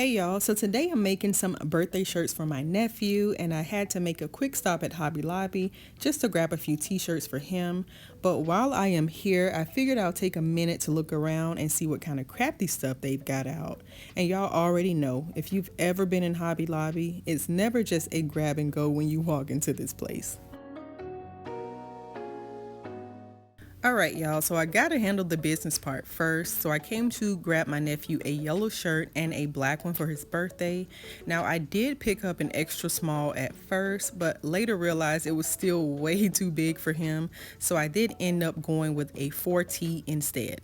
Hey y'all, so today I'm making some birthday shirts for my nephew, and I had to make a quick stop at Hobby Lobby just to grab a few t-shirts for him. But while I am here, I figured I'll take a minute to look around and see what kind of crafty stuff they've got out. And y'all already know, if you've ever been in Hobby Lobby, it's never just a grab and go when you walk into this place. Alright y'all, so I gotta handle the business part first. So I came to grab my nephew a yellow shirt and a black one for his birthday. Now I did pick up an extra small at first, but later realized it was still way too big for him. So I did end up going with a 4T instead.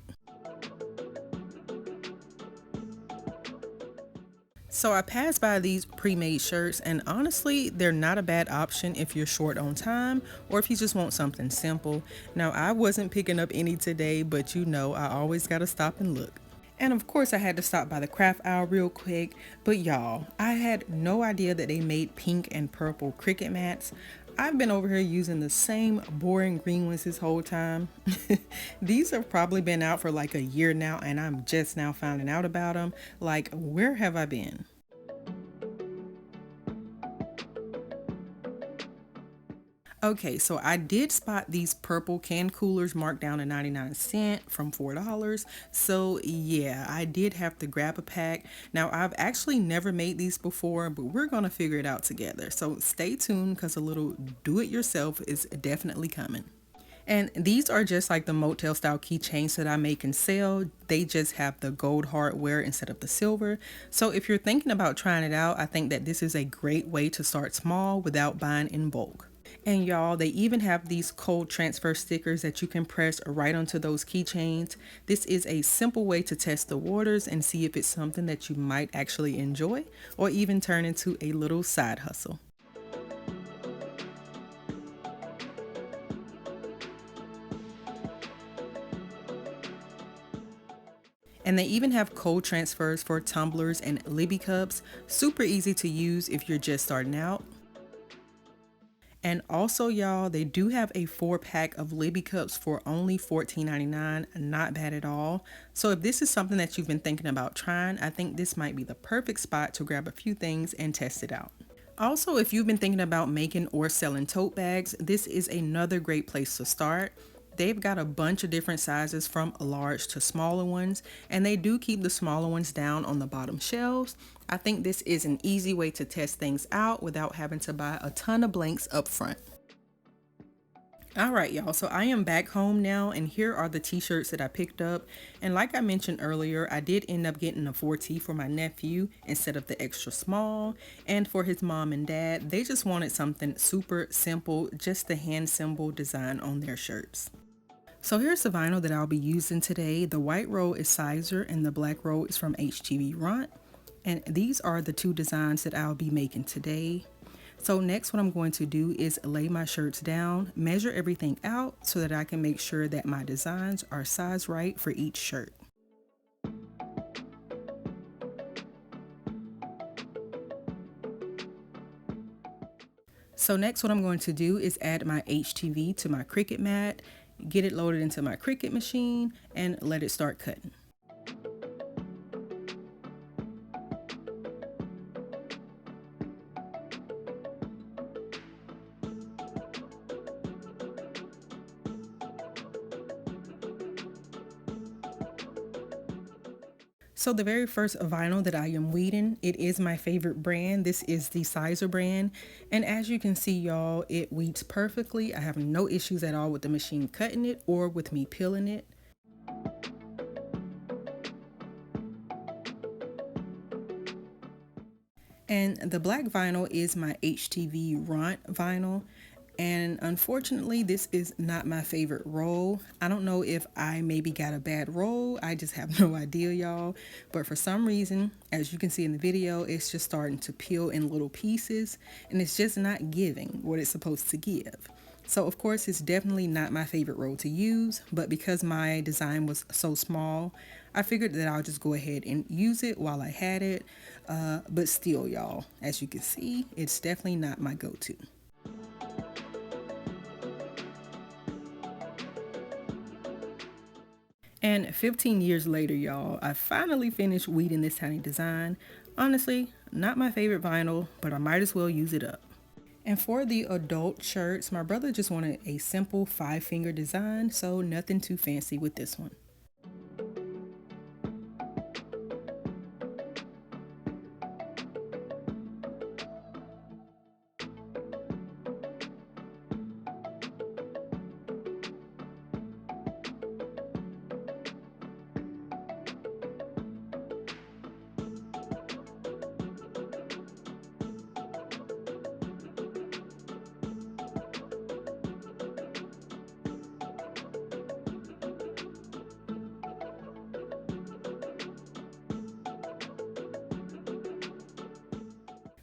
So I passed by these pre-made shirts, and honestly, they're not a bad option if you're short on time or if you just want something simple. Now, I wasn't picking up any today, but you know, I always gotta stop and look. And of course, I had to stop by the craft aisle real quick. But y'all, I had no idea that they made pink and purple cricket mats. I've been over here using the same boring green ones this whole time. These have probably been out for like a year now, and I'm just now finding out about them. Like, where have I been? Okay, so I did spot these purple can coolers marked down to 99 cents from $4. So yeah, I did have to grab a pack. Now I've actually never made these before, but we're gonna figure it out together. So stay tuned because a little do-it-yourself is definitely coming. And these are just like the motel style keychains that I make and sell. They just have the gold hardware instead of the silver. So if you're thinking about trying it out, I think that this is a great way to start small without buying in bulk. And y'all, they even have these code transfer stickers that you can press right onto those keychains. This is a simple way to test the waters and see if it's something that you might actually enjoy or even turn into a little side hustle. And they even have code transfers for tumblers and Libby cups. Super easy to use if you're just starting out. And also, y'all, they do have a 4-pack of Libby cups for only $14.99. Not bad at all. So if this is something that you've been thinking about trying, I think this might be the perfect spot to grab a few things and test it out. Also, if you've been thinking about making or selling tote bags, this is another great place to start. They've got a bunch of different sizes from large to smaller ones, and they do keep the smaller ones down on the bottom shelves. I think this is an easy way to test things out without having to buy a ton of blanks up front. Alright y'all, so I am back home now, and here are the t-shirts that I picked up. And like I mentioned earlier, I did end up getting a 4T for my nephew instead of the extra small. And for his mom and dad, they just wanted something super simple, just the hand symbol design on their shirts. So here's the vinyl that I'll be using today. The white roll is Sizer and the black roll is from IG-TheGlamThangz. And these are the two designs that I'll be making today. So next, what I'm going to do is lay my shirts down, measure everything out so that I can make sure that my designs are size right for each shirt. So next, what I'm going to do is add my HTV to my Cricut mat, get it loaded into my Cricut machine, and let it start cutting. So the very first vinyl that I am weeding, it is my favorite brand. This is the Sizer brand. And as you can see, y'all, it weeds perfectly. I have no issues at all with the machine cutting it or with me peeling it. And the black vinyl is my HTV Ront vinyl. And unfortunately, this is not my favorite roll. I don't know if I maybe got a bad roll. I just have no idea, y'all. But for some reason, as you can see in the video, it's just starting to peel in little pieces. And it's just not giving what it's supposed to give. So of course, it's definitely not my favorite roll to use. But because my design was so small, I figured that I'll just go ahead and use it while I had it. But still, y'all, as you can see, it's definitely not my go-to. And 15 years later, y'all, I finally finished weeding this tiny design. Honestly, not my favorite vinyl, but I might as well use it up. And for the adult shirts, my brother just wanted a simple 5-finger design, so nothing too fancy with this one.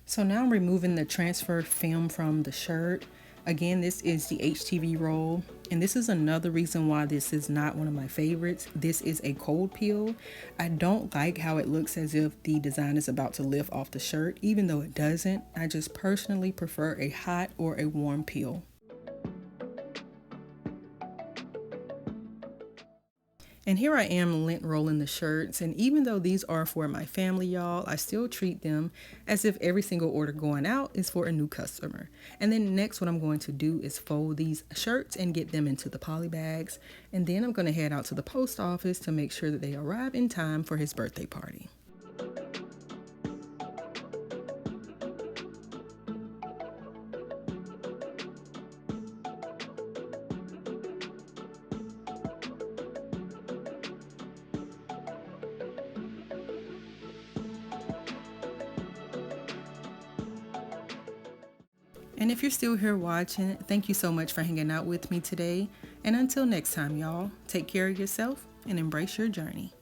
So now I'm removing the transfer film from the shirt. Again, this is the HTV roll, and this is another reason why this is not one of my favorites. This is a cold peel. I don't like how it looks as if the design is about to lift off the shirt, even though it doesn't. I just personally prefer a hot or a warm peel. And here I am lint rolling the shirts, and even though these are for my family, y'all, I still treat them as if every single order going out is for a new customer. And then next what I'm going to do is fold these shirts and get them into the poly bags, and then I'm going to head out to the post office to make sure that they arrive in time for his birthday party. And if you're still here watching, thank you so much for hanging out with me today. And until next time, y'all, take care of yourself and embrace your journey.